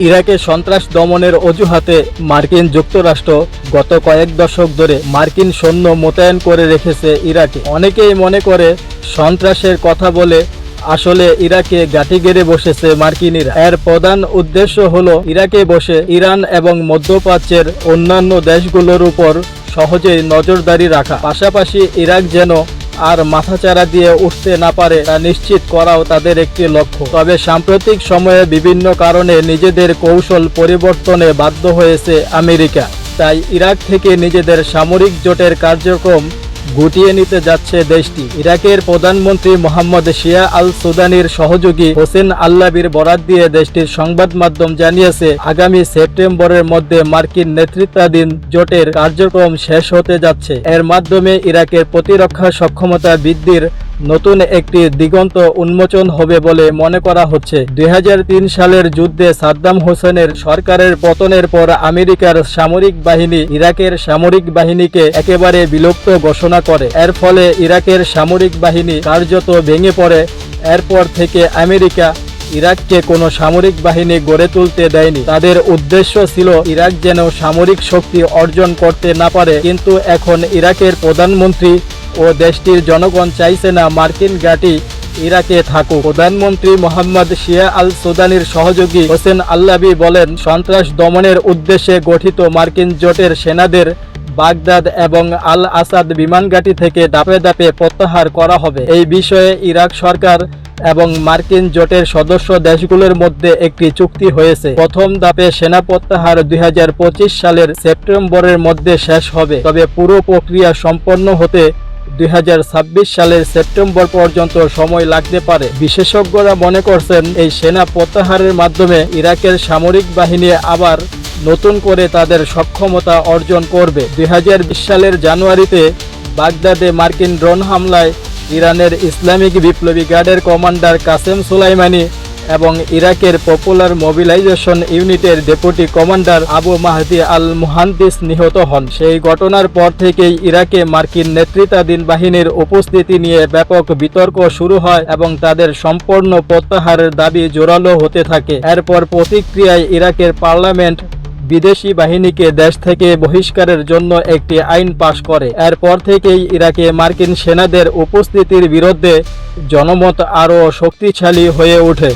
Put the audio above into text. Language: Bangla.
ইরাকে সন্ত্রাস দমনের অজুহাতে মার্কিন যুক্তরাষ্ট্র গত কয়েক দশক ধরে মার্কিন সৈন্য মোতায়েন করে রেখেছে ইরাকে। অনেকেই মনে করে সন্ত্রাসের কথা বলে আসলে ইরাকে গাঁটি গেড়ে বসেছে মার্কিনিরা। এর প্রধান উদ্দেশ্য হলো ইরাকে বসে ইরান এবং মধ্যপ্রাচ্যের অন্যান্য দেশগুলোর উপর সহজেই নজরদারি রাখা, পাশাপাশি ইরাক যেন আর মাথাচাড়া দিয়ে উঠতে না পারে তা নিশ্চিত করাও তাদের একটি লক্ষ্য। তবে সাম্প্রতিক সময়ে বিভিন্ন কারণে নিজেদের কৌশল পরিবর্তনে বাধ্য হয়েছে আমেরিকা। তাই ইরাক থেকে নিজেদের সামরিক জোটের কার্যক্রম গুটিয়ে নিতে যাচ্ছে দেশটি। ইরাকের প্রধানমন্ত্রী মোহাম্মদ শিয়া আল সুদানির সহযোগী হোসেন আল্লাবির বরাত দিয়ে দেশটির সংবাদ মাধ্যম জানিয়েছে, আগামী সেপ্টেম্বরের মধ্যে মার্কিন নেতৃত্বাধীন জোটের কার্যক্রম শেষ হতে যাচ্ছে। এর মাধ্যমে ইরাকের প্রতিরক্ষা সক্ষমতা বৃদ্ধির নতুন একটি দিগন্ত উন্মোচন হবে বলে মনে করা হচ্ছে। 2003 সালের যুদ্ধে সাদ্দাম হোসেনের সরকারের পতনের পর আমেরিকার সামরিক বাহিনী ইরাকের সামরিক বাহিনীকে একেবারে বিলুপ্ত ঘোষণা করে। এর ফলে ইরাকের সামরিক বাহিনী কার্যত ভেঙে পড়ে। এরপর থেকে আমেরিকা ইরাককে কোনো সামরিক বাহিনী গড়ে তুলতে দেয়নি। তাদের উদ্দেশ্য ছিল ইরাক যেন সামরিক শক্তি অর্জন করতে না পারে। কিন্তু এখন ইরাকের প্রধানমন্ত্রী ও দেশটির জনগণ চাইছে না মার্কিন ঘাঁটি ইরাকে থাকুক। প্রধানমন্ত্রী মোহাম্মদ শিয়া আল সুদানির সহযোগী হোসেন আল্লাবি বলেন, সন্ত্রাস দমনের উদ্দেশ্যে গঠিত মার্কিন জোটের সেনাদের বাগদাদ এবং আল আসাদ বিমান ঘাঁটি থেকে ধাপে ধাপে প্রত্যাহার করা হবে। এই বিষয়ে ইরাক সরকার এবং মার্কিন জোটের সদস্য দেশগুলোর মধ্যে একটি চুক্তি হয়েছে। প্রথম ধাপে সেনা প্রত্যাহার 2025 সালের সেপ্টেম্বরের মধ্যে শেষ হবে। তবে পুরো প্রক্রিয়া সম্পন্ন হতে 2026 সালের সেপ্টেম্বর পর্যন্ত সময় লাগতে পারে। বিশেষজ্ঞরা মনে করছেন, এই সেনা প্রত্যাহারের মাধ্যমে ইরাকের সামরিক বাহিনী আবার নতুন করে তাদের সক্ষমতা অর্জন করবে। 2020 সালের জানুয়ারিতে বাগদাদে মার্কিন ড্রোন হামলায় ইরানের ইসলামিক বিপ্লবী গার্ডের কমান্ডার কাসেম সুলাইমানি এবং ইরাকের পপুলার মোবিলাইজেশন ইউনিটের ডেপুটি কমান্ডার আবু মাহদি আল মুহান্দিস নিহত হন। সেই ঘটনার পর থেকেই ইরাকে মার্কিন নেতৃত্বাধীন বাহিনীর উপস্থিতি নিয়ে ব্যাপক বিতর্ক শুরু হয় এবং তাদের সম্পূর্ণ প্রত্যাহারের দাবি জোরালো হতে থাকে। এরপর প্রতিক্রিয়ায় ইরাকের পার্লামেন্ট বিদেশি বাহিনীকে দেশ থেকে বহিষ্কারের জন্য একটি আইন পাশ করে। এরপর থেকেই ইরাকে মার্কিন সেনাদের উপস্থিতির বিরুদ্ধে জনমত আরও শক্তিশালী হয়ে ওঠে।